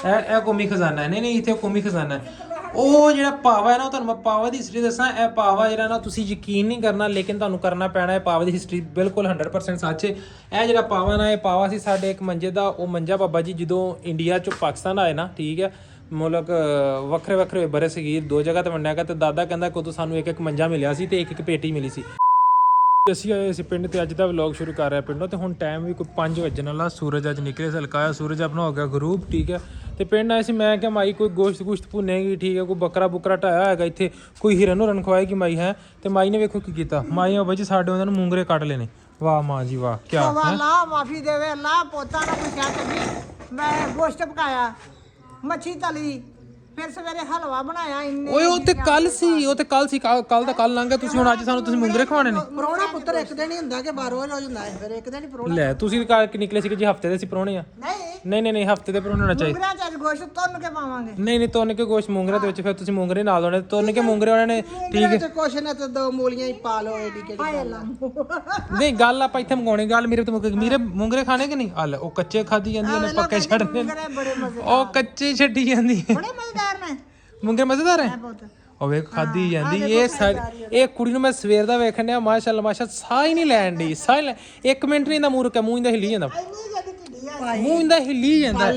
ਇਹ ਕੌਮੀ ਖਜ਼ਾਨਾ ਹੈ। ਨਹੀਂ ਇੱਥੇ ਕੌਮੀ ਖਜ਼ਾਨਾ ਹੈ। ਉਹ ਜਿਹੜਾ ਪਾਵਾ ਹੈ ਨਾ, ਤੁਹਾਨੂੰ ਮੈਂ ਪਾਵਾ ਦੀ ਹਿਸਟਰੀ ਦੱਸਾਂ। ਇਹ ਪਾਵਾ ਜਿਹੜਾ ਨਾ ਤੁਸੀਂ ਯਕੀਨ ਨਹੀਂ ਕਰਨਾ, ਲੇਕਿਨ ਤੁਹਾਨੂੰ ਕਰਨਾ ਪੈਣਾ। ਇਹ ਪਾਵਾ ਦੀ ਹਿਸਟਰੀ ਬਿਲਕੁਲ 100% ਸੱਚ ਹੈ। ਇਹ ਜਿਹੜਾ ਪਾਵਾ ਨਾ, ਇਹ ਪਾਵਾ ਸੀ ਸਾਡੇ ਇੱਕ ਮੰਜੇ ਦਾ। ਉਹ ਮੰਜਾ ਬਾਬਾ ਜੀ ਜਦੋਂ ਇੰਡੀਆ ਚੋਂ ਪਾਕਿਸਤਾਨ ਆਏ ਨਾ, ਠੀਕ ਹੈ, ਮੁਲਕ ਵੱਖਰੇ ਵੱਖਰੇ ਬਰੇ ਸੀਗੇ, ਦੋ ਜਗ੍ਹਾ ਤੇ ਵੰਡਿਆ ਗਿਆ। ਤੇ ਦਾਦਾ ਕਹਿੰਦਾ ਕਿ ਉਦੋਂ ਸਾਨੂੰ ਇੱਕ ਮੰਜਾ ਮਿਲਿਆ ਸੀ ਤੇ ਇੱਕ ਪੇਟੀ ਮਿਲੀ ਸੀ। ਅਸੀਂ ਆਏ ਸੀ ਪਿੰਡ ਤੇ ਅੱਜ ਦਾ ਵਲੌਗ ਸ਼ੁਰੂ ਕਰ ਰਿਹਾ ਪਿੰਡੋਂ। ਤੇ ਹੁਣ ਟਾਈਮ ਵੀ ਕੋਈ 5 ਵਜਣ ਵਾਲਾ। ਸੂਰਜ ਅੱਜ ਨਿਕਲੇ ਸੀ ਹਲਕਾ, ਸੂਰਜ ਆਪਣਾ ਹੋ ਗਿਆ ਗਰੂਬ, ਠੀਕ ਹੈ। ਤੇ ਪਿੰਡ ਆਏ ਸੀ, ਮੈਂ ਕਿਹਾ ਮਾਈ ਕੋਈ ਗੋਸ਼ਤ ਭੁੰਨੇਗੀ, ਠੀਕ ਹੈ, ਕੋਈ ਬੱਕਰਾ ਬੁਕਰਾ ਢਾਇਆ ਹੈਗਾ ਇੱਥੇ, ਕੋਈ ਹਿਰਨ ਹੁਰਨ ਖਵਾਏਗੀ ਮਾਈ ਹੈ। ਤੇ ਮਾਈ ਨੇ ਵੇਖੋ ਕੀ ਕੀਤਾ, ਮਾਈ ਬਾਬਾ ਜੀ ਸਾਡੇ ਉਹਨਾਂ ਨੂੰ ਮੂੰਗਰੇ ਕੱਢ ਲੈਣੇ। ਵਾਹ ਮਾਂ ਜੀ ਵਾਹ, ਕੀ ਅੱਲਾਹ ਮਾਫੀ ਦੇਵੇ, ਅੱਲਾਹ ਪੋਤਾ ਨਾ ਕੋਈ ਸ਼ਾਇਦ ਕਦੀ। ਮੈਂ ਗੋਸ਼ਤ ਪਕਾਇਆ, ਮੱਛੀ ਤਲੀ, ਫਿਰ ਸਵੇਰੇ ਹਲਵਾ ਬਣਾਇਆ। ਇੰਨੇ ਓਏ ਉਹ ਤੇ ਕੱਲ ਸੀ, ਉਹ ਤੇ ਕੱਲ ਸੀ, ਕੱਲ ਦਾ ਕੱਲ ਲੰਘ ਗਿਆ। ਤੁਸੀਂ ਹੁਣ ਅੱਜ ਸਾਨੂੰ ਤੁਸੀਂ ਮੂੰਗਰੇ ਖਵਾਣੇ ਨੇ। ਪਰੋਣਾ ਪੁੱਤਰ ਇੱਕ ਦਿਨ ਹੀ ਹੁੰਦਾ ਕਿ 12 ਰੋਜ਼ ਹੁੰਦਾ ਹੈ, ਫਿਰ ਇੱਕ ਦਿਨ ਹੀ ਪਰੋਣਾ। ਲੈ ਤੁਸੀਂ ਨਿਕਲੇ ਸੀ ਕਿ ਜੀ ਹਫਤੇ ਦੇ ਸੀ ਪਰੋਣੇ ਆ। ਨਹੀਂ ਹਫਤੇ ਦੇ ਪਰੋਣੇ ਹੋਣਾ ਚਾਹੀਦਾ। ਮੂੰਗਰਾ ਚ ਅੱਜ ਗੋਸ਼ਤ ਤੁੰਨ ਕੇ ਪਾਵਾਂਗੇ। ਨਹੀਂ ਤੁੰਨ ਕੇ ਗੋਸ਼ਤ ਮੂੰਗਰੇ ਦੇ ਵਿੱਚ, ਫਿਰ ਤੁਸੀਂ ਮੂੰਗਰੇ ਨਾਲ ਦੋਣੇ ਤੁੰਨ ਕੇ ਮੂੰਗਰੇ ਉਹਨਾਂ ਨੇ, ਠੀਕ ਹੈ। ਤੇ ਕੁਛ ਨਾ ਤੇ ਦੋ ਮੂਲੀਆਂ ਹੀ ਪਾ ਲਓ, ਏਡੀ ਕਿਹੜੀ ਗੱਲ ਆ। ਨਹੀਂ ਗੱਲ ਆਪਾਂ ਇੱਥੇ ਮੰਗਾਉਣੀ, ਗੱਲ ਮੇਰੇ ਤੋਂ ਮੇਰੇ ਮੂੰਗਰੇ ਖਾਣੇ ਕਿ ਨਹੀਂ। ਹਲ ਉਹ ਕੱਚੇ ਖਾਦੀ ਜਾਂਦੀਆਂ ਨੇ, ਪੱਕੇ ਛੱਡਦੇ ਨੇ, ਉਹ ਕੱਚੇ ਛੱਡੀ ਜਾਂਦੀ ਹੈ। ਬੜੇ ਮਜ਼ੇਦਾਰ ਨੇ ਮੂੰਗਰੇ, ਮਜ਼ੇਦਾਰ ਹੈ। ਉਹ ਵੇਖ ਖਾਦੀ ਜਾਂਦੀ। ਇਹ ਕੁੜੀ ਨੂੰ ਮੈਂ ਸਵੇਰ ਦਾ ਵੇਖਣ ਡਿਆ, ਮਾਸ਼ਾਅੱਲਾ ਮਾਸ਼ਾਅੱਲਾ, ਸਾਹ ਹੀ ਨਹੀਂ ਲੈਣ ਦੀ, ਇੱਕ ਮਿੰਟ ਨਹੀਂ ਇਹਦਾ ਮੂੰਹ ਰੁਕਿਆ, ਮੂੰਹ ਇਹਦਾ ਹਿੱਲੀ ਜਾਂਦਾ, ਮੂੰਹ ਇਹਦਾ ਹਿੱਲੀ ਜਾਂਦਾ।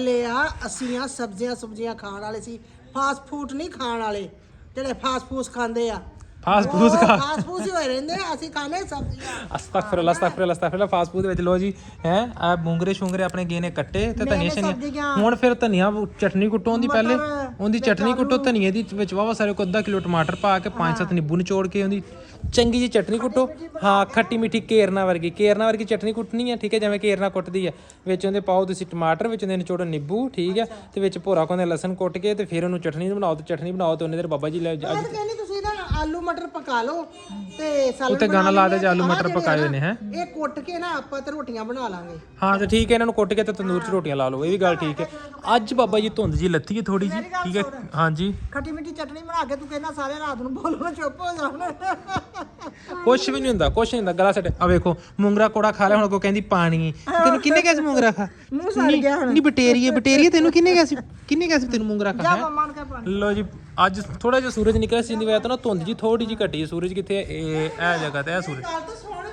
ਅਸੀਂ ਆ ਸਬਜ਼ੀਆਂ ਖਾਣ ਵਾਲੇ ਸੀ, ਫਾਸਟ ਫੂਡ ਨਹੀਂ ਖਾਣ ਵਾਲੇ। ਜਿਹੜੇ ਫਾਸਟ ਫੂਡ ਖਾਂਦੇ ਆ, ਫਾਸਟ ਫੂਡ ਫਾਸਟ ਫੂਡ ਹੀ ਹੋਏ ਰਹਿੰਦੇ ਆ। ਅਸੀਂ ਖਾਣੇ ਸਬਜ਼ੀਆਂ। ਅਸਤਗਫਿਰullah ਫਾਸਟ ਫੂਡ ਦੇ ਵਿੱਚ ਲੋ ਜੀ ਹੈ ਆ ਮੂੰਗਰੇ ਸ਼ੁੰਗਰੇ ਆਪਣੇ ਗਏ ਨੇ ਕੱਟੇ ਤੇ ਧਨੀਆ ਸ਼ਨੀਆ। ਹੁਣ ਫਿਰ ਧਨੀਆ ਚਟਨੀ ਕੁੱਟੋ, ਉਹਦੀ ਪਹਿਲੇ ਉਹਦੀ ਚਟਨੀ ਕੁੱਟੋ, ਧਨੀਏ ਦੀ ਵਿੱਚ ਵਾਵਾ ਸਾਰੇ ਕੋ ਅੱਧਾ ਕਿਲੋ ਟਮਾਟਰ ਪਾ ਕੇ 5-7 ਨਿੰਬੂ ਨਿਚੋੜ ਕੇ ਉਹਦੀ ਚੰਗੀ ਜੀ ਚਟਨੀ ਕੁੱਟੋ। ਹਾਂ ਖੱਟੀ ਮਿੱਠੀ ਕੇਰਨਾ ਵਰਗੀ ਚਟਨੀ ਕੁੱਟਣੀ ਹੈ, ਠੀਕ ਹੈ, ਜਿਵੇਂ ਕੇਰਨਾ ਕੁੱਟਦੀ ਹੈ। ਵਿੱਚ ਉਹਦੇ ਪਾਓ ਤੁਸੀਂ ਟਮਾਟਰ, ਵਿੱਚ ਉਹਦੇ ਨਿਚੋੜੋ ਨਿੰਬੂ, ਠੀਕ ਹੈ, ਤੇ ਵਿੱਚ ਭੋਰਾ ਕੋਨੇ ਲਸਣ ਕੁੱਟ ਕੇ ਤੇ ਫਿਰ ਉਹਨੂੰ ਚਟਨੀ ਬਣਾਓ। ਤੇ ਚਟਨੀ ਬਣਾਓ ਤੇ ਉਹਨੇ ਦੇਰ ਬਾਬਾ ਜੀ ਲੈ ਤੁਸੀਂ ਨਾ ਆਲੂ ਮਟਰ ਪਕਾ ਲਓ ਤੇ ਸਲਾਦ ਉੱਤੇ ਗਾਣਾ ਲਾ ਦੇ, ਆਲੂ ਮਟਰ ਪਕਾਏ ਹੋਏ ਨੇ ਹੈ। ਇਹ ਕੁੱਟ ਕੇ ਨਾ ਆਪਾਂ ਤੇ ਰੋਟੀਆਂ ਬਣਾ ਲਾਂਗੇ। ਹਾਂ ਤੇ ਠੀਕ ਹੈ, ਇਹਨਾਂ ਨੂੰ ਕੁੱਟ ਕੇ ਤੇ ਤੰਦੂਰ 'ਚ ਰੋਟੀਆਂ ਲਾ ਲਓ। ਇਹ ਵੀ ਗੱਲ ਠੀਕ ਹੈ। ਅੱਜ ਬਾਬਾ ਜੀ ਧੁੰਦ ਜੀ ਲੱਥੀ ਹੈ ਥੋੜੀ ਜੀ, ਠੀਕ ਹੈ। ਹਾਂਜੀ ਖੱਟੀ ਮਿੱਠੀ ਚਟਨੀ ਬਣਾ ਕੇ ਤੂੰ ਕਹਿੰਦਾ ਸਾਰੇ ਰਾਤ ਨੂੰ ਬੋਲੋ, ਚੁੱਪ ਹੋ ਜਾਣ। ਕੁਛ ਵੀ ਨਹੀਂ ਹੁੰਦਾ, ਗਲਾ ਸੱਟ। ਆ ਵੇਖੋ ਮੂੰਗਰਾ ਕੋੜਾ ਖਾ ਲਿਆ, ਹੁਣ ਕੋ ਕਹਿੰਦੀ ਪਾਣੀ। ਤੈਨੂੰ ਕਿੰਨੇ ਕਿਹਾ ਸੀ ਮੂੰਗਰਾ ਖਾ? ਮੂੰਹ ਸੜ ਗਿਆ ਹੁਣ। ਨਹੀਂ ਬਟੇਰੀਏ ਤੈਨੂੰ ਕਿੰਨੇ ਕਿਹਾ ਸੀ ਤੈਨੂੰ ਮੂੰਗਰਾ ਖਾ? ਲੋ ਜੀ ਅੱਜ ਥੋੜਾ ਜਿਹਾ ਸੂਰਜ ਨਿਕਲਿਆ ਸੀ, ਦੀ ਵਜ੍ਹਾ ਤੋਂ ਨਾ ਧੁੰਦ ਜੀ ਥੋੜੀ ਜੀ ਘਟੀ ਹੈ। ਸੂਰਜ ਕਿੱਥੇ? ਇਹ ਜਗ੍ਹਾ ਤੇ ਇਹ ਸੂਰਜ।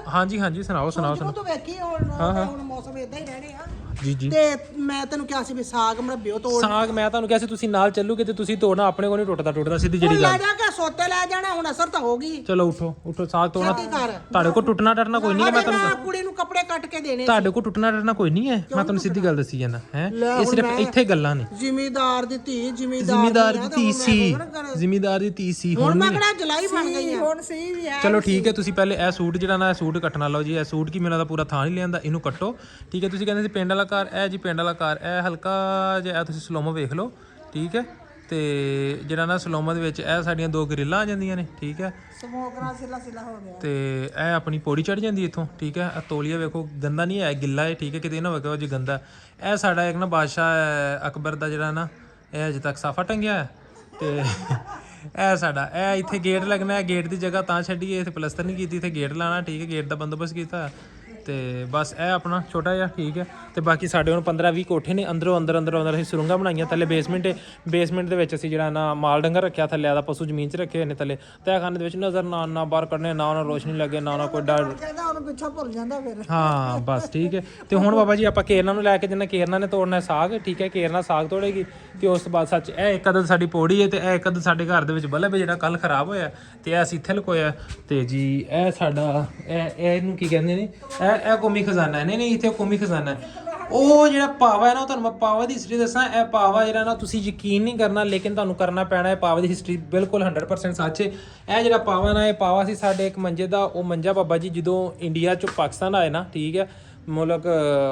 ਹਾਂਜੀ ਸੁਣਾਓ। ਤੂੰ ਵੇਖੀ ਹੁਣ ਮੌਸਮ ਇਦਾਂ ਹੀ ਰਹਿਣੇ ਆ ਜੀ। ਤੇ ਮੈਂ ਤੈਨੂੰ ਕਿਹਾ ਸੀ ਵੀ ਸਾਗ ਮਰਬਿਓ ਤੋੜ। ਸਾਗ ਮੈਂ ਤੁਹਾਨੂੰ ਕਿਹਾ ਸੀ ਤੁਸੀਂ ਨਾਲ ਚੱਲੋਗੇ ਤੇ ਤੁਸੀਂ ਤੋੜਨਾ, ਆਪਣੇ ਕੋਲ ਨਹੀਂ ਟੁੱਟਦਾ ਸਿੱਧੀ ਜਿਹੜੀ ਗੱਲ। ਲੈ ਜਾ ਕੇ ਸੋਤੇ ਲੈ ਜਾਣਾ, ਹੁਣ ਅਸਰ ਤਾਂ ਹੋ ਗਈ। ਚਲੋ ਉਠੋ ਸਾਗ ਤੋੜਨਾ। ਤੁਹਾਡੇ ਕੋਲ ਟੁੱਟਣਾ ਟੱਟਣਾ ਕੋਈ ਨਹੀਂ ਹੈ। ਮੈਂ ਤੁਹਾਨੂੰ ਕੁੜੀ ਨੂੰ ਕੱਪੜੇ ਕੱਟ ਕੇ ਦੇਣੇ। ਤੁਹਾਡੇ ਕੋਲ ਟੁੱਟਣਾ ਟੱਟਣਾ ਕੋਈ ਨਹੀਂ ਹੈ। ਮੈਂ ਤੁਹਾਨੂੰ ਸਿੱਧੀ ਗੱਲ ਦੱਸੀ ਜਾਂਦਾ ਹੈ। ਇਹ ਸਿਰਫ ਇੱਥੇ ਗੱਲਾਂ ਨੇ। ਜ਼ਿਮੀਦਾਰ ਦੀ ਧੀ ਸੀ ਹੁਣ ਮਗੜਾ ਜੁਲਾਈ ਬਣ ਗਈ ਹੁਣ ਸੀ ਵੀ ਹੈ। ਚਲੋ ਠੀਕ ਹੈ, ਤੁਸੀਂ ਪਹਿਲੇ ਇਹ ਸੂਟ ਜਿਹੜਾ ਨਾ, ਇਹ ਸੂਟ ਕੱਟਣਾ ਲਓ ਜੀ। ਇਹ ਸੂਟ ਕੀ ਮੇਰਾ ਦਾ ਪੂਰਾ ਥਾਂ ਨਹੀਂ ਲਿਆਂਦਾ, ਇਹਨੂੰ ਕੱਟੋ, ਠੀਕ ਹੈ। ਤੁਸੀਂ ਕਹਿੰਦੇ ਸੀ ਪਿੰਡ ਵਾਲਾ ਘਰ, ਇਹ ਜੀ ਪਿੰਡ ਵਾਲਾ ਘਰ। ਇਹ ਹਲਕਾ ਜਿਹਾ ਤੁਸੀਂ ਸਲੋਮਾ ਵੇਖ ਲਓ, ਠੀਕ ਹੈ। ਤੇ ਜਿਹੜਾ ਨਾ ਸਲੋਮਾ ਦੇ ਵਿੱਚ ਇਹ ਸਾਡੀਆਂ 2 ਗਰਿੱਲਾਂ ਆ ਜਾਂਦੀਆਂ ਨੇ, ਠੀਕ ਹੈ। ਸਮੋਕ ਨਾਲ ਸਿਲਾ ਹੋ ਗਿਆ। ਤੇ ਇਹ ਆਪਣੀ ਪੌੜੀ ਚੜ ਜਾਂਦੀ ਇੱਥੋਂ, ਠੀਕ ਹੈ। ਇਹ ਤੋਲੀਆ ਵੇਖੋ ਗੰਦਾ ਨਹੀਂ ਹੈ, ਗਿੱਲਾ ਹੈ, ਠੀਕ ਹੈ। ਕਿਤੇ ਨਾ ਹੋਵੇਗਾ ਜੀ ਗੰਦਾ। ਇਹ ਸਾਡਾ ਇੱਕ ਨਾ ਬਾਦਸ਼ਾਹ ਅਕਬਰ ਦਾ ਜਿਹੜਾ ਨਾ, ਇਹ ਅਜੇ ਤੱਕ ਸਾਫਾ ਟੰਗਿਆ ਹੈ। ਤੇ ਇਹ ਸਾਡਾ ਇਹ ਇੱਥੇ ਗੇਟ ਲੱਗਣਾ ਹੈ। ਗੇਟ ਦੀ ਜਗ੍ਹਾ ਤਾਂ ਛੱਡੀਏ, ਇੱਥੇ ਪਲਸਤਰ ਨਹੀਂ ਕੀਤੀ, ਇੱਥੇ ਗੇਟ ਲਾਣਾ, ਠੀਕ ਹੈ। ਗੇਟ ਦਾ ਬੰਦੋਬਸਤ ਕੀਤਾ ਤੇ ਬਸ ਇਹ ਆਪਣਾ ਛੋਟਾ ਜਿਹਾ, ਠੀਕ ਹੈ। ਤੇ ਬਾਕੀ ਸਾਡੇ ਹੁਣ 15-20 ਕੋਠੇ ਨੇ। ਅੰਦਰ ਅਸੀਂ ਸੁਰੰਗਾਂ ਬਣਾਈਆਂ। ਥੱਲੇ ਬੇਸਮੈਂਟ ਦੇ ਵਿੱਚ ਅਸੀਂ ਜਿਹੜਾ ਨਾ ਮਾਲ ਡੰਗਰ ਰੱਖਿਆ, ਥੱਲੇ ਆਦਾ ਪਸ਼ੂ ਜ਼ਮੀਨ 'ਚ ਰੱਖੇ ਹੋਏ ਨੇ। ਥੱਲੇ ਤਹਿਖਾਨੇ ਦੇ ਵਿੱਚ ਨਜ਼ਰ ਨਾ ਬਾਹਰ ਕੱਢਣੇ, ਨਾ ਰੋਸ਼ਨੀ ਲੱਗੇ, ਨਾ ਕੋਈ ਡਰ। ਉਹਨੂੰ ਪਿੱਛੋਂ ਭੁੱਲ ਜਾਂਦਾ ਫਿਰ। ਹਾਂ ਬਸ ਠੀਕ ਹੈ। ਤੇ ਹੁਣ ਬਾਬਾ ਜੀ ਆਪਾਂ ਕੇਰਨਾ ਨੂੰ ਲੈ ਕੇ ਜਿੰਨਾ ਕੇਰਨਾ ਨੇ ਤੋੜਨਾ ਸਾਗ, ਠੀਕ ਹੈ। ਕੇਰਨਾ ਸਾਗ ਤੋੜੇਗੀ ਤੇ ਉਸ ਤੋਂ ਬਾਅਦ ਸੱਚ ਇਹ ਇੱਕ ਅਦਦ ਸਾਡੀ ਪੌੜੀ ਹੈ ਤੇ ਇਹ ਇੱਕ ਅਦਦ ਸਾਡੇ ਘਰ ਦੇ ਵਿੱਚ ਬਲਬ ਹੈ ਜਿਹੜਾ ਕੱਲ ਖਰਾਬ ਹੋਇਆ ਤੇ ਇਹ ਅਸੀਂ ਇੱਥੇ ਲੁਕੋਇਆ। ਤੇ ਜੀ ਇਹ ਸਾਡਾ ਇਹਨੂੰ ਕੀ ਕਹਿੰਦੇ ਨੇ, ਇਹ ਕੌਮੀ ਖਜ਼ਾਨਾ ਹੈ। ਨਹੀਂ ਇੱਥੇ ਕੌਮੀ ਖਜ਼ਾਨਾ ਹੈ। ਉਹ ਜਿਹੜਾ ਪਾਵਾ ਹੈ ਨਾ, ਤੁਹਾਨੂੰ ਮੈਂ ਪਾਵਾ ਦੀ ਹਿਸਟਰੀ ਦੱਸਾਂ। ਇਹ ਪਾਵਾ ਜਿਹੜਾ ਨਾ ਤੁਸੀਂ ਯਕੀਨ ਨਹੀਂ ਕਰਨਾ, ਲੇਕਿਨ ਤੁਹਾਨੂੰ ਕਰਨਾ ਪੈਣਾ। ਇਹ ਪਾਵਾ ਦੀ ਹਿਸਟਰੀ ਬਿਲਕੁਲ 100% ਸੱਚ ਹੈ। ਇਹ ਜਿਹੜਾ ਪਾਵਾ ਨਾ, ਇਹ ਪਾਵਾ ਸੀ ਸਾਡੇ ਇੱਕ ਮੰਜੇ ਦਾ। ਉਹ ਮੰਜਾ ਬਾਬਾ ਜੀ ਜਦੋਂ ਇੰਡੀਆ ਚੋਂ ਪਾਕਿਸਤਾਨ ਆਏ ਨਾ, ਠੀਕ ਹੈ, ਮੁਲਕ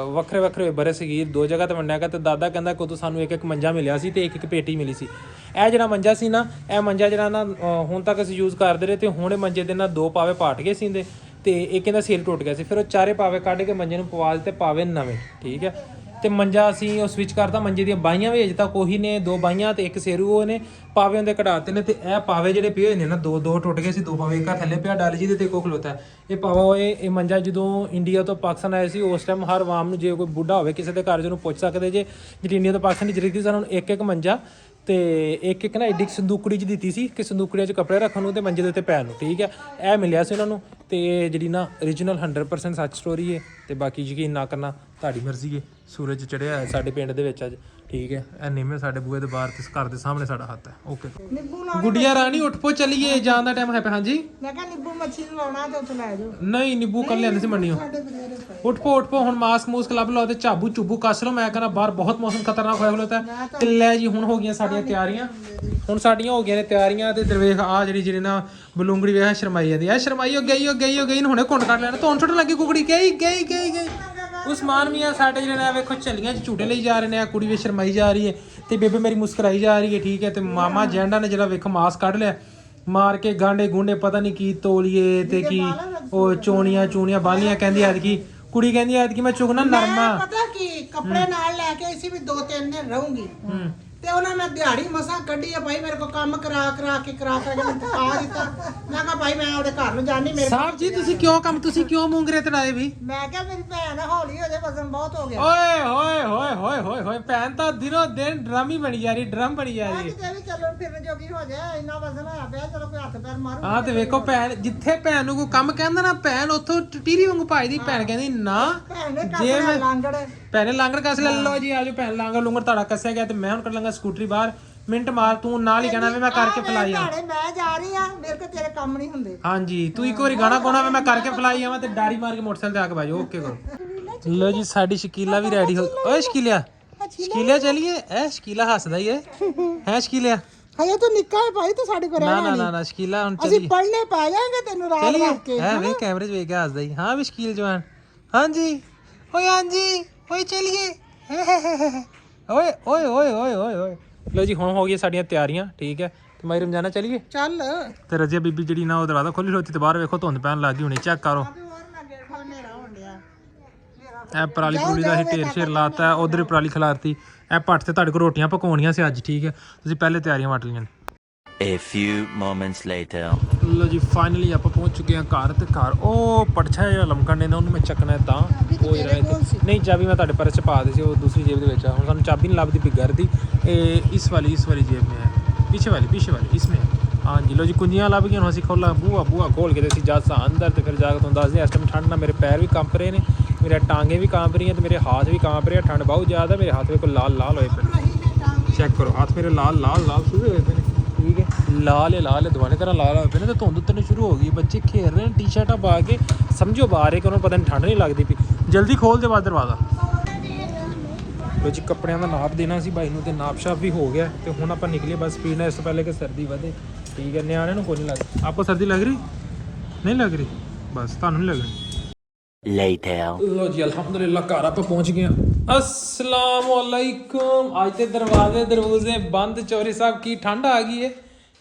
ਵੱਖਰੇ ਬਰੇ ਸੀਗੇ, 2 ਜਗ੍ਹਾ ਤੇ ਵੰਡਿਆ ਗਿਆ। ਤੇ ਦਾਦਾ ਕਹਿੰਦਾ ਕਿ ਉਦੋਂ ਸਾਨੂੰ ਇੱਕ ਮੰਜਾ ਮਿਲਿਆ ਸੀ ਤੇ ਇੱਕ ਪੇਟੀ ਮਿਲੀ ਸੀ। ਇਹ ਜਿਹੜਾ ਮੰਜਾ ਸੀ ਨਾ, ਇਹ ਮੰਜਾ ਜਿਹੜਾ ਨਾ ਹੁਣ ਤੱਕ ਅਸੀਂ ਯੂਜ਼ ਕਰਦੇ ਰਹੇ। ਤੇ ਹੁਣ ਇਹ ਮੰਜੇ ਦੇ ਨਾਲ 2 ਪਾਵੇ ਪਾਟ ਗਏ ਸੀਂਦੇ ਤੇ ਇੱਕ ਇਹਦਾ ਸਿਰ ਟੁੱਟ ਗਿਆ ਸੀ। ਫਿਰ ਉਹ 4 ਪਾਵੇ ਕੱਢ ਕੇ ਮੰਜੇ ਨੂੰ ਪਵਾ ਦਿੱਤੇ, ਪਾਵੇ ਨਵੇਂ, ਠੀਕ ਹੈ। ਤੇ ਮੰਜਾ ਅਸੀਂ ਉਹ ਸਵਿਚ ਕਰਤਾ। ਮੰਜੇ ਦੀਆਂ ਬਾਈਆਂ ਵੀ ਅਜੇ ਤੱਕ ਉਹੀ ਨੇ, 2 ਬਾਈਆਂ ਤੇ 1 ਸੇਰੂ ਉਹ ਨੇ, ਪਾਵੇ ਉਹਦੇ ਕਢਾਤੇ ਨੇ। ਤੇ ਇਹ ਪਾਵੇ ਜਿਹੜੇ ਪਏ ਹੋਏ ਨੇ ਨਾ, ਦੋ ਟੁੱਟ ਗਏ ਸੀ, 2 ਪਾਵੇ ਇੱਕ ਥੱਲੇ ਪਿਆ ਡਾਲ ਜੀ ਦੇ ਤੇ ਕੋ ਖਲੋਤਾ। ਇਹ ਪਾਵਾ ਹੋਏ ਇਹ ਮੰਜਾ ਜਦੋਂ ਇੰਡੀਆ ਤੋਂ ਪਾਕਿਸਤਾਨ ਆਏ ਸੀ ਉਸ ਟਾਈਮ ਹਰ ਆਵਾਮ ਨੂੰ ਜੇ ਕੋਈ ਬੁੱਢਾ ਹੋਵੇ ਕਿਸੇ ਦੇ ਘਰ ਜਿਹਨੂੰ ਪੁੱਛ ਸਕਦੇ ਜੇ ਜਿਹੜੀ ਇੰਡੀਆ ਤੋਂ ਪਾਕਿਸਤਾਨ ਦੀ ਜ਼ਰੂਰਤ ਸੀ ਸਾਨੂੰ ਇੱਕ ਮੰਜਾ ਤੇ ਇੱਕ ਨਾ ਐਡੀ ਸੰਦੂਕੜੀ 'ਚ ਦਿੱਤੀ ਸੀ ਕਿ ਸੰਦੂਕੜੀਆਂ 'ਚ ਕੱਪੜੇ ਰੱਖਣ ਨੂੰ ਤੇ ਮੰਜੇ ਦੇ ਉੱਤੇ ਪੈਣ ਨੂੰ, ਠੀਕ ਹੈ। ਇਹ ਮਿਲਿਆ ਸੀ ਉਹਨਾਂ ਨੂੰ। ਤੇ ਜਿਹੜੀ ਨਾ ਓਰੀਜਨਲ 100% ਸੱਚ ਸਟੋਰੀ ਹੈ। ਤੇ ਬਾਕੀ ਯਕੀਨ ਨਾ ਕਰਨਾ ਤੁਹਾਡੀ ਮਰਜ਼ੀ ਹੈ। ਸੂਰਜ ਚੜਿਆ ਹੈ ਸਾਡੇ ਪਿੰਡ ਦੇ ਵਿੱਚ ਅੱਜ, ਠੀਕ ਹੈ। ਇਹ ਨਿੰਮੇ ਸਾਡੇ ਬੂਹੇ ਦੇ ਬਾਹਰ ਤੇ ਘਰ ਦੇ ਸਾਹਮਣੇ ਸਾਡਾ ਹੱਥ ਹੈ। ਓਕੇ ਨਿੰਬੂ ਲਾਉਣਾ, ਗੁੱਡੀਆ ਰਾਣੀ ਉੱਠ ਪੋ ਚੱਲੀਏ, ਜਾਣ ਦਾ ਟਾਈਮ ਹੈ। ਹਾਂਜੀ ਮੈਂ ਕਿਹਾ ਨਿੰਬੂ ਮੱਛੀ ਨੂੰ ਲਾਉਣਾ ਤੇ ਉੱਥੇ ਲੈ ਜਾਓ। ਨਹੀਂ ਨਿੰਬੂ ਕੱਲ ਲਿਆਂਦੇ ਸੀ ਮੰਡੀੋਂ। ਉੱਠ ਪੋ ਹੁਣ ਮਾਸਕ ਮੂਸਕ ਲੱਭ ਲਓ ਤੇ ਝਾਬੂ ਚੁੱਬੂ ਕੱਸ ਲਓ। ਮੈਂ ਕਹਿੰਦਾ ਬਾਹਰ ਬਹੁਤ ਮੌਸਮ ਖਤਰਨਾਕ ਹੋਇਆ ਖਲੋਤਾ ਤੇ ਲੈ ਜੀ ਹੁਣ ਹੋ ਗਈਆਂ ਸਾਡੀਆਂ ਤਿਆਰੀਆਂ। ਹੁਣ ਸਾਡੀਆਂ ਹੋ ਗਈਆਂ ਨੇ ਤਿਆਰੀਆਂ ਤੇ ਦਰਵੇਖ ਆ ਜਿਹੜੀ ਨਾ ਬਲੂੰਗੜੀ ਵੇਖ ਸ਼ਰਮਾਈ ਜਾਂਦੀ ਆ। ਸ਼ਰਮਾਈ ਹੋ ਗਈ ਹੁਣੇ ਘੁੰਡ ਕੱਢ ਲੈਣਾ। ਧੌਣ ਛੁੱਟਣ ਲੱਗੀ ਕੁਕੜੀ ਗਈ ਉਸਮਾਨ ਮੀਆਂ ਸਾਡੇ ਜਿਹੜੇ ਨੇ ਵੇਖੋ ਝੱਲੀਆਂ 'ਚ ਝੂਟੇ ਲਈ ਜਾ ਰਹੇ ਨੇ। ਆ ਕੁੜੀ ਵੀ ਸ਼ਰਮਾਈ ਜਾ ਰਹੀ ਹੈ ਤੇ ਬੇਬੇ ਮੇਰੀ ਮੁਸਕਰਾਈ ਜਾ ਰਹੀ ਹੈ, ਠੀਕ ਹੈ। ਤੇ ਮਾਮਾ ਜੈਂਡਾ ਨੇ ਜਿਹੜਾ ਵੇਖੋ ਮਾਸ ਕੱਢ ਲਿਆ ਮਾਰ ਕੇ ਗਾਂਡੇ ਗੁੰਡੇ ਪਤਾ ਨਹੀਂ ਕੀ ਤੋਲੀਏ ਤੇ ਕੀ ਉਹ ਚੂਣੀਆਂ ਬਾਲੀਆਂ। ਕਹਿੰਦੀ ਐਤਕੀ ਕੁੜੀ ਕਹਿੰਦੀ ਐਤਕੀ ਮੈਂ ਚੁਗਣਾ ਨਰਮਾ। ਪਤਾ ਕੀ ਕੱਪੜੇ ਨਾਲ ਲੈ ਕੇ ਇਸੇ ਵੀ 2-3 ਦਿਨ ਰਹੂੰਗੀ ਤੇ ਉਹਨਾਂ ਮੈਂ ਦਿਹਾੜੀ ਮਸਾਂ ਕੱਢੀ ਆ ਭਾਈ। ਮੇਰੇ ਕੋ ਕੰਮ ਕਰਾ ਕੇ ਮੈਨੂੰ ਥਕਾ ਦਿੱਤਾ। ਮੈਂ ਕਿਹਾ ਭਾਈ ਮੈਂ ਉਹਦੇ ਘਰ ਨੂੰ ਜਾਣੀ। ਮੇਰੇ ਸਾਹਿਬ ਜੀ ਤੁਸੀਂ ਕਿਉਂ ਮੂੰਗਰੇ ਤੜਾਏ ਵੀ? ਮੈਂ ਕਿਹਾ ਮੇਰੀ ਭੈਣ ਹੌਲੀ ਹੋ ਜਾ, ਵਜ਼ਨ ਬਹੁਤ ਹੋ ਗਿਆ। ਓਏ ਭੈਣ ਤਾਂ ਦਿਨੋਂ ਦਿਨ ਡਰਮ ਬਣੀ ਜਾ ਰਹੀ ਹੈ। ਕਿਤੇ ਵੀ ਚੱਲਣ ਫਿਰਨ ਜੋਗੀ ਹੋ ਜਾ, ਇੰਨਾ ਵਜ਼ਨ ਹੋਇਆ ਪਿਆ। ਚਲੋ ਕੋਈ ਹੱਥ ਪੈਰ ਮਾਰੂ। ਹਾਂ ਤੇ ਵੇਖੋ ਭੈਣ ਜਿੱਥੇ ਭੈਣ ਨੂੰ ਕੋਈ ਕੰਮ ਕਹਿੰਦਾ ਨਾ ਭੈਣ ਉੱਥੋਂ ਟੀਰੀ ਵਾਂਗੂ ਭਜਦੀ। ਭੈਣ ਕਹਿੰਦੀ ਨਾ ਭੈਣ ਨੇ ਜੇ ਕੱਪੜਾ ਲਾਂਗੜ ਭੈਣੇ ਲਾਂਗੜ ਕੱਸ ਲੈ ਲਓ ਜੀ। ਆਜੋ ਭੈਣ ਲਾਂਗੜ ਲੂੰਗੜ ਤੁਹਾਡਾ ਕੱਸਿਆ ਗਿਆ ਤੇ ਮੈਂ ਹੁਣ ਕਰ ਲਾਂਗਾ ਸਕੂਟਰੀ ਬਾਹਰ। ਮਿੰਟ ਮਾਰ ਤੂੰ ਨਾਲ ਹੀ ਕਹਿਣਾ ਵੀ ਮੈਂ ਕਰਕੇ ਫਲਾਈ ਆ। ਮੈਂ ਜਾ ਰਹੀ ਆ, ਮੇਰੇ ਕੋਲ ਤੇਰੇ ਕੰਮ ਨਹੀਂ ਹੁੰਦੇ। ਹਾਂਜੀ ਤੂੰ ਇੱਕ ਵਾਰੀ ਗਾਣਾ ਗਾਉਣਾ ਮੈਂ ਕਰਕੇ ਫਲਾਈ ਆਵਾਂ ਤੇ ਡਾਰੀ ਮਾਰ ਕੇ ਮੋਟਰਸਾਈਕਲ ਤੇ ਆ ਕੇ ਬਾਜੋ। ਓਕੇ ਕਰੋ। ਲੋ ਜੀ ਸਾਡੀ ਸ਼ਕੀਲਾ ਵੀ ਰੈਡੀ ਹੋ। ਓਏ ਸ਼ਕੀਲਿਆ ਚਲੀਏ। ਇਹ ਸ਼ਕੀਲਾ ਹੱਸਦਾ ਹੀ ਹੈ ਸ਼ਕੀਲਿਆ। ਹਜੇ ਤੂੰ ਨਿੱਕਾ ਹੈ ਭਾਈ, ਤੂੰ ਸਾਡੇ ਕੋਲ ਰਹਿਣਾ ਨਾ ਸ਼ਕੀਲਾ ਹੁਣ ਅਸੀਂ ਪੜ੍ਹਨੇ ਪਾ ਜਾਾਂਗੇ ਤੈਨੂੰ ਰਾਤ ਰੱਖ ਕੇ। ਹੈ ਵੇ ਕੈਮਰੇ 'ਚ ਵੇਖ ਕੇ ਹੱਸਦਾ ਹੀ। ਹਾਂ ਵੀ ਸ਼ਕੀਲ ਜਵਾਨ। ਹਾਂਜੀ ਓਏ ਚਲੀਏ। ਓਏ ਲੋ ਜੀ ਹੁਣ ਹੋ ਗਈਆਂ ਸਾਡੀਆਂ ਤਿਆਰੀਆਂ, ਠੀਕ ਹੈ। ਤੇ ਮਾਈ ਰਮਜ਼ਾਨਾ ਚਲੀਏ ਚੱਲ। ਤੇ ਰਜੀਆ ਬੀਬੀ ਜਿਹੜੀ ਨਾ ਉਹ ਦਰਵਾਜ਼ਾ ਖੋਲੀ ਹੋਤੀ ਤੇ ਬਾਹਰ ਵੇਖੋ ਧੁੰਦ ਪੈਣ ਲੱਗ ਗਈ ਹੋਣੀ। ਚੈੱਕ ਕਰੋ ਇਹ ਪਰਾਲੀ ਪਰੂਲੀ ਦਾ ਅਸੀਂ ਢੇਰ ਲਾਤਾ। ਉਧਰ ਹੀ ਪਰਾਲੀ ਖਿਲਾਰਤੀ। ਇਹ ਪੱਟ ਤੇ ਤੁਹਾਡੇ ਕੋਲ ਰੋਟੀਆਂ ਪਕਾਉਣੀਆਂ ਸੀ ਅੱਜ, ਠੀਕ ਹੈ। ਤੁਸੀਂ ਪਹਿਲੇ ਤਿਆਰੀਆਂ ਵਟ ਲਈਆਂ। A few moments later. ਲੋ ਜੀ ਫਾਈਨਲੀ ਆਪਾਂ ਪਹੁੰਚ ਚੁੱਕੇ ਹਾਂ ਘਰ। ਤੇ ਘਰ ਉਹ ਪੜਛਾ ਜਿਹੜਾ ਲਮਕਣ ਨੇ ਉਹਨੂੰ ਮੈਂ ਚੱਕਣਾ ਤਾਂ ਉਹ ਜਿਹੜਾ ਨਹੀਂ ਚਾਬੀ ਮੈਂ ਤੁਹਾਡੇ ਪਰਸ 'ਚ ਪਾ ਦਿੱਤੀ ਸੀ, ਉਹ ਦੂਸਰੀ ਜੇਬ ਦੇ ਵਿੱਚ ਆ। ਹੁਣ ਸਾਨੂੰ ਚਾਬੀ ਨਹੀਂ ਲੱਭਦੀ ਪਈ ਘਰ ਦੀ। ਇਹ ਇਸ ਵਾਲੀ जेब में है, पीछे वाली इसमें। हाँ जी लो जी कुंजियाँ लभ गई। ਅਸੀਂ ਖੋਲਾ ਬੂਆ ਖੋਲ ਕੇ ਤੇ ਅਸੀਂ ਜਾ ਸਾਂ ਅੰਦਰ। ਤੇ ਫਿਰ ਜਾ ਕੇ ਤੁਹਾਨੂੰ ਦੱਸਦੇ ਇਸ ਟਾਈਮ ਠੰਡ ਨਾਲ ਮੇਰੇ ਪੈਰ ਵੀ ਕੰਪ ਰਹੇ ਨੇ, ਮੇਰੇ ਟਾਂਗੇ ਵੀ ਕੰਪ ਰਹੀਆਂ ਤੇ ਮੇਰੇ ਹੱਥ ਵੀ ਕੰਪ ਰਹੇ। ਠੰਡ ਬਹੁਤ ਜ਼ਿਆਦਾ। ਮੇਰੇ ਹੱਥ ਵੇਖੋ ਲਾਲ ਹੋਏ ਪਏ। ਚੈੱਕ ਕਰੋ ਹੱਥ ਮੇਰੇ ਲਾਲ ਸ਼ੁਰੂ ਹੋਏ ਪਏ ਨੇ, ਠੀਕ ਹੈ। ਲਾਲ ਦਵਾਨੇ ਤਰ੍ਹਾਂ ਲਾਲ ਹੋਏ ਪਏ ਨੇ ਤੇ ਧੁੰਦ ਉਤਰਨੀ ਸ਼ੁਰੂ ਹੋ ਗਈ। ਬੱਚੇ ਖੇਡ ਰਹੇ ਨੇ ਟੀ-ਸ਼ਰਟਾਂ ਪਾ ਕੇ, ਸਮਝੋ ਬਾਹਰ ਹੈ ਕਿ ਉਹਨਾਂ ਨੂੰ ਪਤਾ ਨਹੀਂ ਠੰਡ ਨਹੀਂ ਲੱਗਦੀ ਪਈ। ਜਲਦੀ ਖੋਲ ਦੇ ਬਾਅਦ ਦਰਵਾਜ਼ਾ। ਲੋ ਜੀ ਕੱਪੜਿਆਂ ਦਾ ਨਾਪ ਦੇਣਾ ਸੀ ਭਾਈ ਨੂੰ ਤੇ ਨਾਪ ਸ਼ਾਪ ਵੀ ਹੋ ਗਿਆ। ਤੇ ਹੁਣ ਆਪਾਂ ਨਿਕਲੇ ਬਸ ਸਪੀਡ ਨਾਲ, ਇਸ ਤੋਂ ਪਹਿਲੇ ਕਿ ਸਰਦੀ ਵਧੇ, ਠੀਕ ਹੈ। ਨਿਆਣਿਆਂ ਨੂੰ ਕੋਈ ਨਹੀਂ ਲੱਗਦਾ। ਆਪਕੋ ਸਰਦੀ ਲੱਗ ਰਹੀ ਨਹੀਂ ਲੱਗ ਰਹੀ? ਬਸ ਤੁਹਾਨੂੰ ਨਹੀਂ ਲੱਗਣੀ। ਲੋ ਜੀ ਅਲਹਮਦੁਲਿਲਾ ਘਰ ਆਪਾਂ ਪਹੁੰਚ ਗਏ। अस्सलाम वालेकुम। ਅੱਜ ਤੇ ਦਰਵਾਜ਼ੇ ਬੰਦ। ਚੌਰੀ ਸਾਹਿਬ ਕੀ ਠੰਡ ਆ ਗਈ ਹੈ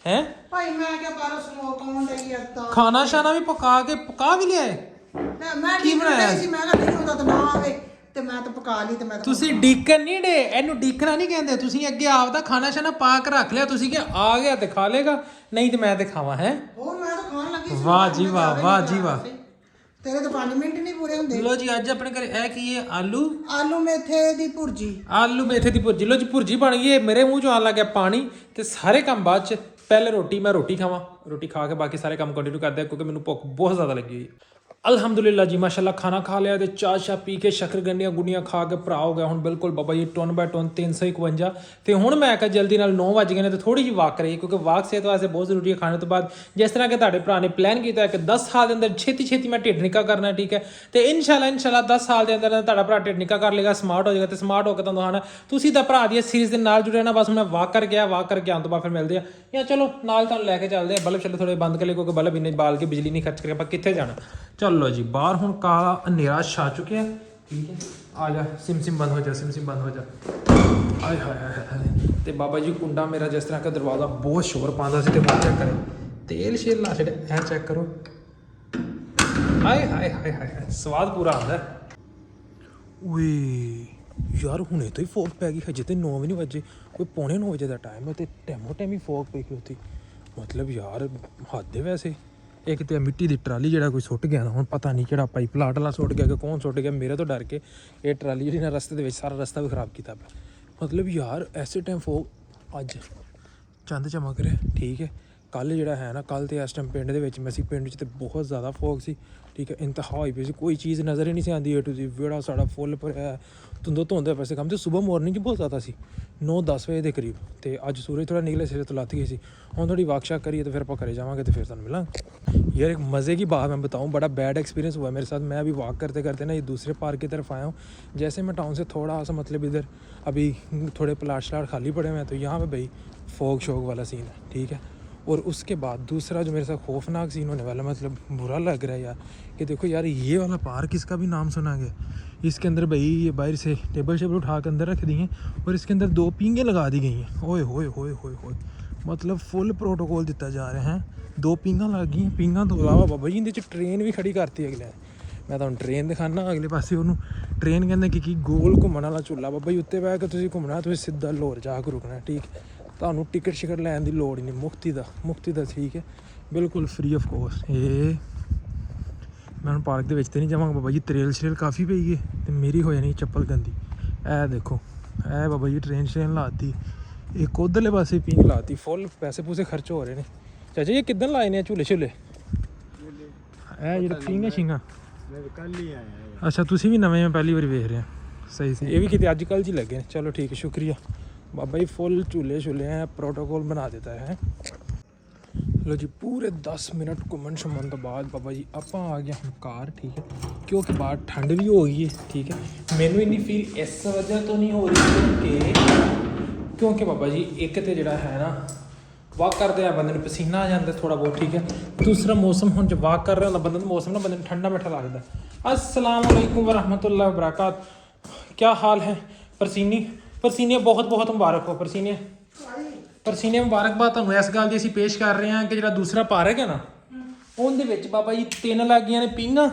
ਭਾਈ ਮੈਂ ਕਿਹਾ ਬਾਹਰੋਂ ਸਮੋਕ ਆਉਣ ਡਈ ਆ ਤਾਂ ਖਾਣਾ ਸ਼ਾਨਾ ਵੀ ਪਕਾ ਵੀ ਲਿਆ ਮੈਂ ਕੀ ਬਣਾਇਆ ਸੀ। ਮੈਂ ਕਿਹਾ ਨਹੀਂ ਹੁੰਦਾ ਤਾਂ ਨਾ ਆਵੇ ਤੇ ਮੈਂ ਤਾਂ ਪਕਾ ਲਈ। ਤੇ ਮੈਂ ਤੁਸੀਂ ਡੀਕਨ ਨਹੀਂ ਡੇ, ਇਹਨੂੰ ਡੀਕਣਾ ਨਹੀਂ ਕਹਿੰਦੇ। ਤੁਸੀਂ ਅੱਗੇ ਆਪਦਾ ਖਾਣਾ ਸ਼ਾਨਾ ਪਾ ਕੇ ਰੱਖ ਲਿਆ। ਤੁਸੀਂ ਕਿ ਆ ਗਿਆ ਤੇ ਖਾ ਲੇਗਾ, ਨਹੀਂ ਤੇ ਮੈਂ ਤੇ ਖਾਵਾਂ ਹੈ। ਹੋਰ ਮੈਂ ਤਾਂ ਖਾਣ ਲੱਗੀ ਸੀ। ਵਾਹ ਜੀ ਵਾਹ। ਤੇਰੇ ਤਾਂ 5 ਮਿੰਟ ਨਹੀਂ ਪੂਰੇ ਹੁੰਦੇ। ਲੋ ਜੀ ਅੱਜ ਆਪਣੇ ਘਰੇ ਇਹ ਕੀ ਹੈ? ਆਲੂ ਮੇਥੇ ਦੀ ਭੁਰਜੀ। ਲੋ ਜੀ ਭੁਰਜੀ ਬਣ ਗਈ ਹੈ। ਮੇਰੇ ਮੂੰਹ ਚੋਂ ਆਣ ਲੱਗ ਗਿਆ ਪਾਣੀ। ਤੇ ਸਾਰੇ ਕੰਮ ਬਾਅਦ ਚ, ਪਹਿਲੇ ਮੈਂ ਰੋਟੀ ਖਾਵਾਂ। ਰੋਟੀ ਖਾ ਕੇ ਬਾਕੀ ਸਾਰੇ ਕੰਮ ਕੰਟੀਨਿਊ ਕਰਦੇ ਕਿਉਂਕਿ ਮੈਨੂੰ ਭੁੱਖ ਬਹੁਤ ਜ਼ਿਆਦਾ ਲੱਗੀ ਹੋਈ ਹੈ। ਅਲਹਮਦੁਲਿਲਾ ਜੀ ਮਾਸ਼ਾਅੱਲਾ ਖਾਣਾ ਖਾ ਲਿਆ ਤੇ ਚਾਹ ਪੀ ਕੇ ਸ਼ੱਕਰਗੰਡੀਆਂ ਗੁੰਡੀਆਂ ਖਾ ਕੇ ਭਰਾ ਹੋ ਗਿਆ ਹੁਣ ਬਿਲਕੁਲ ਬਾਬਾ ਜੀ ਟਨ ਬਾਈ ਟਨ 351। ਤੇ ਹੁਣ ਮੈਂ ਕਿਹਾ ਜਲਦੀ ਨਾਲ 9 ਵਜ ਗਏ ਨੇ ਤੇ ਥੋੜੀ ਜਿਹੀ ਵਾਕ ਕਰੀਏ ਕਿਉਂਕਿ ਵਾਕ ਸਿਹਤ ਵਾਸਤੇ ਬਹੁਤ ਜ਼ਰੂਰੀ ਹੈ। ਖਾਣੇ ਤੋਂ ਬਾਅਦ ਜਿਸ ਤਰ੍ਹਾਂ ਕਿ ਤੁਹਾਡੇ ਭਰਾ ਨੇ ਪਲਾਨ ਕੀਤਾ ਕਿ 10 ਸਾਲ ਦੇ ਅੰਦਰ ਛੇਤੀ ਮੈਂ ਢਿੱਡ ਨਿੱਕਾ ਕਰਨਾ, ਠੀਕ ਹੈ। ਤੇ ਇਨਸ਼ਾਅੱਲਾ 10 ਸਾਲ ਦੇ ਅੰਦਰ ਤੁਹਾਡਾ ਭਰਾ ਢਿੱਡ ਨਿੱਕਾ ਕਰ ਲੇਗਾ, ਸਮਾਰਟ ਹੋ ਜਾਏਗਾ। ਤੇ ਸਮਾਰਟ ਹੋ ਕੇ ਤੁਹਾਨੂੰ ਦਿਖਾਉਣਾ ਤੁਸੀਂ ਤਾਂ ਭਰਾ ਦੀ ਸੀਰੀਜ਼ ਦੇ ਨਾਲ ਜੁੜੇ ਰਹਿਣਾ। ਬਸ ਮੈਂ ਵਾਕ ਕਰਕੇ ਆਉਣ ਤੋਂ ਬਾਅਦ ਫਿਰ ਮਿਲਦੇ ਆ ਜਾਂ ਚਲੋ ਨਾਲ ਤੁਹਾਨੂੰ ਲੈ ਕੇ ਚੱਲਦੇ ਆ। ਬਲਬ ਥੋੜੇ ਬੰਦ ਕਰ ਲਏ ਕਿਉਂਕਿ ਬਲਬ ਇੰਨੇ ਬਾਲ ਕੇ ਬਿਜਲੀ ਨਹੀਂ ਖਰਚ ਕਰਕੇ ਆਪਾਂ ਕਿੱਥੇ ਜਾਣਾ। ਚਲੋ ਜੀ ਬਾਹਰ ਹੁਣ ਕਾਲਾ ਹਨੇਰਾ ਛਾ ਚੁੱਕਿਆ, ਠੀਕ ਹੈ। ਆ ਜਾ ਸਿਮ ਬੰਦ ਹੋ ਜਾ। ਆਏ ਹਾਏ। ਤੇ ਬਾਬਾ ਜੀ ਕੁੰਡਾ ਮੇਰਾ ਜਿਸ ਤਰ੍ਹਾਂ ਕਿ ਦਰਵਾਜ਼ਾ ਬਹੁਤ ਸ਼ੋਰ ਪਾਉਂਦਾ ਸੀ ਤੇ ਹੁਣ ਚੈੱਕ ਕਰੇ ਤੇਲ ਸ਼ੇਲ ਲਾ ਛੱਡੇ। ਐ ਚੈੱਕ ਕਰੋ। ਆਏ ਹਾਏ ਸਵਾਦ ਪੂਰਾ ਆਉਂਦਾ। ਓਏ ਯਾਰ ਹੁਣੇ ਤੋਂ ਹੀ ਫੋਗ ਪੈ ਗਈ, ਹਜੇ ਤੇ 9 ਵੀ ਨਹੀਂ ਵਜੇ, ਕੋਈ ਪੌਣੇ 9 ਵਜੇ ਦਾ ਟਾਈਮ ਹੈ ਤੇ ਟੈਮੋ ਟੈਮ ਹੀ ਫੋਗ ਪਈ ਗਈ ਉੱਥੇ। ਮਤਲਬ ਯਾਰ ਹੱਦ ਹੈ ਵੈਸੇ। ਇੱਕ ਤੇ ਮਿੱਟੀ ਦੀ ਟਰਾਲੀ ਜਿਹੜਾ ਕੋਈ ਸੁੱਟ ਗਿਆ ਨਾ, ਹੁਣ ਪਤਾ ਨਹੀਂ ਕਿਹੜਾ ਪਾਈ ਪਲਾਟ ਵਾਲਾ ਸੁੱਟ ਗਿਆ ਕਿ ਕੌਣ ਸੁੱਟ ਗਿਆ, ਮੇਰੇ ਤੋਂ ਡਰ ਕੇ ਇਹ ਟਰਾਲੀ ਜਿਹੜੀ ਨਾ ਰਸਤੇ ਦੇ ਵਿੱਚ ਸਾਰਾ ਰਸਤਾ ਵੀ ਖਰਾਬ ਕੀਤਾ ਪਿਆ। ਮਤਲਬ ਯਾਰ ਐਸੇ ਟਾਈਮ ਫੋਗ, ਅੱਜ ਚੰਦ ਚਮਕ ਰਿਹਾ ਠੀਕ ਹੈ। ਕੱਲ੍ਹ ਜਿਹੜਾ ਹੈ ਨਾ, ਕੱਲ੍ਹ ਤੇ ਇਸ ਟਾਈਮ ਪਿੰਡ ਦੇ ਵਿੱਚ ਮੈਂ ਸੀ, ਪਿੰਡ 'ਚ ਤੇ ਬਹੁਤ ਜ਼ਿਆਦਾ ਫੋਗ ਸੀ ਠੀਕ ਹੈ। ਇੰਤਹਾ ਹੋਈ ਪਈ ਸੀ, ਕੋਈ ਚੀਜ਼ ਨਜ਼ਰ ਹੀ ਨਹੀਂ ਸੀ ਆਉਂਦੀ। ਏ ਵਿਹੜਾ ਸਾਡਾ ਫੁੱਲ ਭਰਿਆ, ਧੁੰਦੇ ਪੈਸੇ ਕੰਮ ਤੇ ਸਵੇਰ ਮਾਰਨਿੰਗ 'ਚ ਬਹੁਤ ਜ਼ਿਆਦਾ ਸੀ, 9-10 ਵਜੇ ਦੇ ਕਰੀਬ। ਤੇ ਅੱਜ ਸੂਰਜ ਥੋੜ੍ਹਾ ਨਿਕਲੇ, ਸਿਰੇ ਤੋਂ ਲੱਥ ਗਈ ਸੀ। ਹੁਣ ਥੋੜੀ ਵਾਕਸ਼ਾਕ ਕਰੀਏ तो फिर ਆਪਾਂ घरे जावांगे तो फिर ਤੁਹਾਨੂੰ मिलांगे। यार एक मज़े की बात मैं बताऊं, बड़ा बैड एक्सपीरियंस हुआ मेरे साथ। मैं अभी वॉक करते करते ना ये दूसरे पार्क की तरफ आया हूँ। जैसे मैं टाउन से थोड़ा सा मतलब इधर अभी थोड़े प्लाट श्लाट खाली पड़े हुए हैं, तो यहाँ पे भाई फोग शोग वाला सीन है ठीक है। और उसके बाद दूसरा जो मेरे साथ खौफनाक सीन होने वाला, मतलब बुरा लग रहा है यार कि देखो यार ये वाला पार्क, इसका भी नाम सुना गया। इसके अंदर भाई ये बाहर से टेबल शेबल उठा के अंदर रख दी हैं और इसके अंदर 2 पींगे लगा दी गई हैं। ओए होए होए होए होए, मतलब फुल प्रोटोकॉल दिता जा रहा है। 2 पींगा लग गई, पींगा तो इलावा बाबा जी इहदे च ट्रेन भी खड़ी करती अगले। मैं तुहानूं ट्रेन दिखाना अगले पासे, उन्होंने ट्रेन कहते कि गोल घूमण वाला झूला बाबा जी, उत्ते बह के तुसीं घूमना, तुसीं सीधा लाहौर जाके रुकना ठीक है। ਤੁਹਾਨੂੰ ਟਿਕਟ ਸ਼ਿਕਟ ਲੈਣ ਦੀ ਲੋੜ ਹੀ ਨਹੀਂ, ਮੁਫਤੀ ਦਾ ਠੀਕ ਹੈ, ਬਿਲਕੁਲ ਫ੍ਰੀ ਆਫ ਕੋਸਟ। ਇਹ ਮੈਂ ਹੁਣ ਪਾਰਕ ਦੇ ਵਿੱਚ ਤੇ ਨਹੀਂ ਜਾਵਾਂਗਾ ਬਾਬਾ ਜੀ, ਤਰੇਲ ਸ਼ਰੇਲ ਕਾਫੀ ਪਈ ਹੈ ਤੇ ਮੇਰੀ ਹੋ ਜਾਣੀ ਚੱਪਲ ਗੰਦੀ। ਇਹ ਦੇਖੋ, ਇਹ ਬਾਬਾ ਜੀ ਟ੍ਰੇਨ ਲਾਤੀ, ਇੱਕ ਉਧਰਲੇ ਪਾਸੇ ਪਿੰਗ ਲਾਤੀ, ਫੁੱਲ ਪੈਸੇ ਪੂਸੇ ਖਰਚ ਹੋ ਰਹੇ ਨੇ। ਚਾਚਾ ਜੀ ਕਿੱਦਣ ਲਾਏ ਨੇ ਝੂਲੇ ਛੂਲੇ? ਇਹ ਜਿਹੜੇ ਪਿੰਗਾ ਸ਼ਿੰਗਾ ਕੱਲ ਹੀ ਆਇਆ। ਅੱਛਾ ਤੁਸੀਂ ਵੀ ਨਵੇਂ, ਮੈਂ ਪਹਿਲੀ ਵਾਰੀ ਵੇਖ ਰਿਹਾ। ਸਹੀ ਸੀ, ਇਹ ਵੀ ਕਿਤੇ ਅੱਜ ਕੱਲ੍ਹ 'ਚ ਹੀ ਲੱਗੇ ਨੇ। ਚਲੋ ਠੀਕ ਹੈ, ਸ਼ੁਕਰੀਆ बाबा जी। फुल झूले छूले हैं, प्रोटोकॉल बना देता है। लो जी पूरे 10 मिनट घूमन शुमन तो बाद बाबा जी आप आ गए हम कार ठीक है, क्योंकि बाहर ठंड भी हो गई है ठीक है। मैनू इन्नी फील इस वजह तो नहीं हो रही क्योंकि बाबा जी एक तो जोड़ा है ना वाक करते हैं बंदे पसीना आ जाता थोड़ा बहुत ठीक है। दूसरा मौसम हम जब वाक कर रहे होंगे बंदे मौसम ना बंदे ठंडा मिठा लगता है। अस्सलाम वालेकुम वरहमतुल्लाहि वबरकात, क्या हाल है? परसीने बहुत मुबारक हो। परसीने मुबारकबाद ਤੁਹਾਨੂੰ ਇਸ ਗੱਲ ਦੀ ਅਸੀਂ ਪੇਸ਼ ਕਰ ਰਹੇ ਹਾਂ ਕਿ ਜਿਹੜਾ ਦੂਸਰਾ ਪਾਰਕ ਹੈ ਨਾ, ਉਹਦੇ ਵਿੱਚ ਬਾਬਾ ਜੀ 3 ਲੱਗ ਗਈਆਂ ਨੇ ਪੀਂਘਾਂ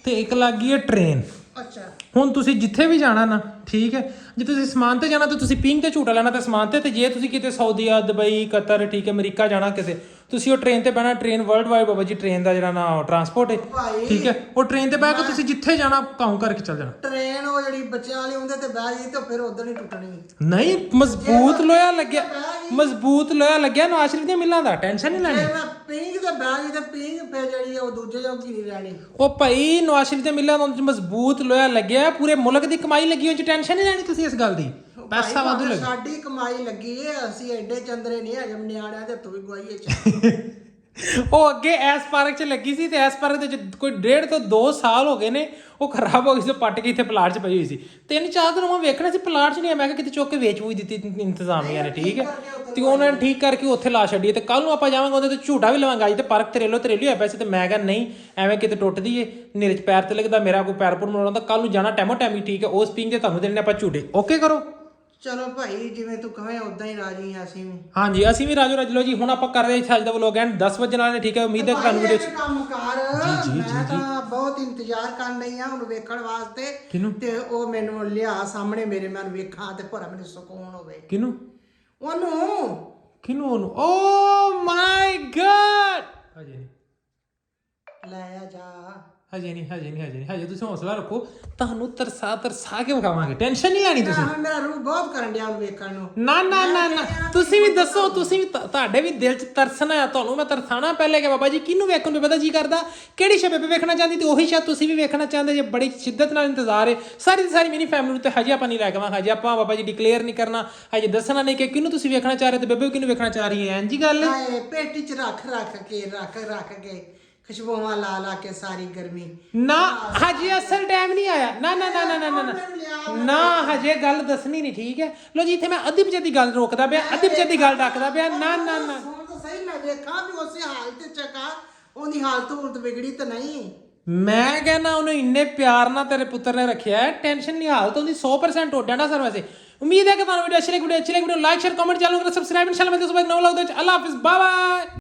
ਤੇ 1 ਲੱਗ ਗਈ ਹੈ ਟ੍ਰੇਨ। ਅੱਛਾ, ਹੁਣ ਤੁਸੀਂ ਜਿੱਥੇ ਵੀ ਜਾਣਾ ਨਾ ਠੀਕ ਹੈ, ਜੇ ਤੁਸੀਂ ਸਮਾਨ ਤੇ ਜਾਣਾ ਤਾਂ ਤੁਸੀਂ ਪੀਂਘ ਤੇ ਝੂਟਾ ਲੈਣਾ ਤੇ ਸਮਾਨ ਤੇ ਜੇ ਤੁਸੀਂ ਕਿਤੇ ਸਾਊਦੀਆ, ਦੁਬਈ, ਕਤਰ ਠੀਕ ਹੈ, ਅਮਰੀਕਾ ਜਾਣਾ ਕਿਤੇ, ਤੁਸੀਂ ਉਹ ਟ੍ਰੇਨ ਤੇ ਬਹਿਣਾ। Train world wide Baba ji train ਦਾ ਜਿਹੜਾ ਨਾ ਟਰਾਂਸਪੋਰਟ ਹੈ ਠੀਕ ਹੈ, ਉਹ ਟ੍ਰੇਨ ਤੇ ਬਹਿ ਕੇ ਤੁਸੀਂ ਜਿੱਥੇ ਜਾਣਾ ਕਾਊਂ ਕਰਕੇ ਚੱਲ ਜਾਣਾ। ਟ੍ਰੇਨ ਉਹ ਜਿਹੜੀ ਬੱਚਿਆਂ ਵਾਲੀ ਹੁੰਦੇ ਤੇ ਬਹਿ ਗਈ ਤੇ ਫਿਰ ਉਦੋਂ ਨਹੀਂ ਟੁੱਟਣੀ। ਨਹੀਂ, ਮਜ਼ਬੂਤ ਲੋਹਾ ਲੱਗਿਆ ਨਵਾਜ਼ ਸ਼ਰੀਫ ਦੀਆਂ ਮਿਲਾਂ ਦਾ, ਟੈਨਸ਼ਨ ਨਹੀਂ ਲੈਣੀ। ਮੈਂ ਪੀਂਗ ਤੇ ਬਹਿ ਗਈ ਤੇ ਪੀਂਗ ਫਿਰ ਜਿਹੜੀ ਉਹ ਦੂਜੇ ਜੋਗੀ ਨਹੀਂ ਰਹਿਣੀ। ਉਹ ਭਾਈ ਨਵਾਜ਼ ਸ਼ਰੀਫ ਦੀਆਂ ਮਿਲਾਂ ਦਾ ਮਜ਼ਬੂਤ ਲੋਹਾ ਲੱਗਿਆ, ਪੂਰੇ ਮੁਲਕ ਦੀ ਕਮਾਈ ਲੱਗੀ, ਉਹ 'ਚ ਟੈਨਸ਼ਨ ਨਹੀਂ ਲੈਣੀ ਤੁਸੀਂ ਇਸ ਗੱਲ ਦੀ। ਪੈਸਾ ਵਾਧੂ ਲੱਗ, ਸਾਡੀ ਕਮਾਈ ਲੱਗੀ ਏ, ਅਸੀਂ ਐਡੇ ਚੰਦਰੇ ਨਹੀਂ ਹੈਗੇ ਨਿਆਣਿਆਂ ਦੇ ਹੱਥੋਂ ਵੀ ਗਵਾਈਏ ਚ। ਉਹ ਅੱਗੇ ਐਸ ਪਾਰਕ 'ਚ ਲੱਗੀ ਸੀ ਤੇ ਐਸ ਪਾਰਕ ਦੇ ਕੋਈ 1.5 ਤੋਂ 2 ਸਾਲ ਹੋ ਗਏ ਨੇ, ਉਹ ਖਰਾਬ ਹੋ ਗਈ ਸੀ, ਪੱਟ ਕੇ ਇੱਥੇ ਪਲਾਟ 'ਚ ਪਈ ਹੋਈ ਸੀ। 3-4 ਦਿਨ ਮੈਂ ਵੇਖਣਾ ਸੀ ਪਲਾਟ 'ਚ ਨਹੀਂ, ਮੈਂ ਕਿਹਾ ਕਿਤੇ ਚੁੱਕ ਕੇ ਵੇਚ ਵੂਚ ਦਿੱਤੀ ਇੰਤਜ਼ਾਮੀਆਂ ਨੇ ਠੀਕ ਹੈ, ਤੇ ਉਹਨਾਂ ਨੇ ਠੀਕ ਕਰਕੇ ਉੱਥੇ ਲਾ ਛੱਡੀ। ਤੇ ਕੱਲ ਨੂੰ ਆਪਾਂ ਜਾਵਾਂਗੇ ਉਹਦੇ ਤੇ ਝੂਟਾ ਵੀ ਲਵਾਂਗੇ। ਅੱਜ ਤੇ ਪਾਰਕ ਤਰੇਲੀ ਹੋਇਆ ਪਿਆ ਸੀ ਤੇ ਮੈਂ ਕਿਹਾ ਨਹੀਂ ਐਵੇਂ ਕਿਤੇ ਟੁੱਟਦੀ ਏ, ਨੇਰੇ 'ਚ ਪੈਰ ਤੇ ਲੱਗਦਾ, ਮੇਰਾ ਕੋਈ ਪੈਰ ਪੁਰ ਮਰਵਾਉਂਦਾ। ਕੱਲ ਨੂੰ ਜਾਣਾ ਟੈਮੋ ਟੈਮੀ ਠੀਕ ਹੈ, ਉਸ ਪਿੰਗ ਦੇ ਤੁਹਾਨੂੰ ਦੇਣੇ ਆਪਾਂ ਝੂਟੇ। ਓਕੇ ਕਰੋ। ਚਲੋ ਭਾਈ ਜਿਵੇਂ ਤੂੰ ਕਵੇਂ ਉਦਾਂ ਹੀ ਰਾਜੀ ਆ ਅਸੀਂ ਵੀ। ਹਾਂਜੀ ਅਸੀਂ ਵੀ ਰਾਜੋ ਰਾਜ ਲੋ ਜੀ। ਹੁਣ ਆਪਾਂ ਕਰ ਰਹੇ ਅੱਜ ਦਾ ਵਲੋਗ ਐਂਡ 10 ਵਜੇ ਨਾਲ ਨੇ ਠੀਕ ਹੈ। ਉਮੀਦ ਹੈ ਤੁਹਾਨੂੰ ਵੀਡੀਓ ਕੰਮ ਕਰ, ਮੈਂ ਤਾਂ ਬਹੁਤ ਇੰਤਜ਼ਾਰ ਕਰ ਰਹੀ ਆ ਹੁਣ ਵੇਖਣ ਵਾਸਤੇ। ਕਿਹਨੂੰ? ਤੇ ਉਹ ਮੈਨੂੰ ਲਿਆ ਸਾਹਮਣੇ ਮੇਰੇ, ਮੈਂ ਵੇਖਾਂ ਤੇ ਭਰਾ ਮੈਨੂੰ ਸਕੂਨ ਹੋਵੇ। ਕਿਹਨੂੰ? ਉਹਨੂੰ ਓ ਮਾਈ ਗॉड। ਹਜੇ ਨਹੀਂ ਲੈ ਆ ਜਾ। ਹਜੇ ਤੁਸੀਂ ਹੌਸਲਾ ਰੱਖੋ, ਤੁਹਾਨੂੰ ਤਰਸਾ ਕੇ ਵਿਖਾਵਾਂਗੇ, ਟੈਨਸ਼ਨ ਨਹੀਂ ਲੈਣੀ ਤੁਸੀਂ। ਮੇਰਾ ਰੂਹ ਬਹੁਤ ਕਰਨ ਡਿਆ ਉਹਨੂੰ ਵੇਖਣ ਨੂੰ। ਨਾ ਤੁਸੀਂ ਵੀ ਦੱਸੋ, ਤੁਸੀਂ ਵੀ ਤੁਹਾਡੇ ਵੀ ਦਿਲ 'ਚ ਤਰਸਣਾ ਆ, ਤੁਹਾਨੂੰ ਮੈਂ ਤਰਸਾਣਾ ਪਹਿਲੇ ਕਿ ਬਾਬਾ ਜੀ ਕਿਹਨੂੰ ਵੇਖਣ ਨੂੰ ਪਤਾ ਜੀ ਕਰਦਾ, ਕਿਹੜੀ ਸ਼ਬੇ ਵੇਖਣਾ ਚਾਹੁੰਦੀ ਤੇ ਉਹੀ ਸ਼ਾਇਦ ਤੁਸੀਂ ਵੀ ਵੇਖਣਾ ਚਾਹੁੰਦੇ ਜੇ। ਬੜੀ ਸ਼ਿੱਦਤ ਨਾਲ ਇੰਤਜ਼ਾਰ ਹੈ ਸਾਰੀ ਦੀ ਸਾਰੀ ਮੇਰੀ ਫੈਮਿਲੀ ਨੂੰ। ਤੇ ਹਜੇ ਆਪਾਂ ਨਹੀਂ ਲੈ ਕੇ ਆਵਾਂਗੇ, ਹਜੇ ਆਪਾਂ ਬਾਬਾ ਜੀ ਡਿਕਲੇਅਰ ਨਹੀਂ ਕਰਨਾ, ਹਜੇ ਦੱਸਣਾ ਨਹੀਂ ਕਿ ਕਿਹਨੂੰ ਤੁਸੀਂ ਵੇਖਣਾ ਚਾਹ ਰਹੇ ਤੇ ਬੇਬੇ ਕਿਹਨੂੰ ਵੇਖਣਾ ਚਾਹ ਰਹੀ ਹੈ। ਇੰਝ ਗੱਲ ਹੈ, ਪੇਟੀ 'ਚ ਰੱਖ ਕੇ ਖੁਸ਼ਬੂਆਂ ਲਾ ਕੇ ਸਾਰੀ ਗਰਮੀ। ਨਾ ਹਜੇ ਅਸਲ ਟਾਈਮ ਨਹੀਂ ਆਇਆ। ਨਾ ਹਜੇ ਗੱਲ ਦੱਸਣੀ ਨਹੀਂ ਠੀਕ ਹੈ। ਲੋ ਜੀ ਇੱਥੇ ਮੈਂ ਅੱਧੀ ਪਚੱਧੀ ਗੱਲ ਰੋਕਦਾ ਪਿਆ, ਅੱਧੀ ਪਚੱਧੀ ਗੱਲ ਡੱਕਦਾ ਪਿਆ। ਨਾ ਸੁਣ ਤਾਂ ਸਹੀ, ਮੈਂ ਵੇਖਾਂ ਵੀ ਉਸੇ ਹਾਲਤ 'ਚ ਚੱਕਾ ਉਹਦੀ ਹਾਲਤ ਵਿਗੜੀ ਤਾਂ ਨਹੀਂ। ਮੈਂ ਕਹਿੰਦਾ ਉਹਨੂੰ ਇੰਨੇ ਪਿਆਰ ਨਾਲ ਤੇਰੇ ਪੁੱਤਰ ਨੇ ਰੱਖਿਆ ਹੈ, ਟੈਨਸ਼ਨ ਨਹੀਂ, ਹਾਲਤ ਉਹਦੀ 100% ਹੋ ਜਾਣਾ ਸਰ। ਵੈਸੇ ਉਮੀਦ ਹੈ ਕਿ ਤੁਹਾਨੂੰ ਵੀਡੀਓ ਅੱਛੀ ਲੱਗੀ, ਲਾਈਕ ਸ਼ੇਅਰ ਕਮੈਂਟ, ਚੈਨਲ ਨੂੰ ਸਬਸਕ੍ਰਾਈਬ, ਇਨਸ਼ਾਅੱਲਾ ਮਿਲਦੇ ਹਾਂ ਸੁਬਹ 9 ਵਜੇ। ਅੱਲਾਹ ਹਾਫਿਜ਼, ਬਾਏ ਬਾਏ।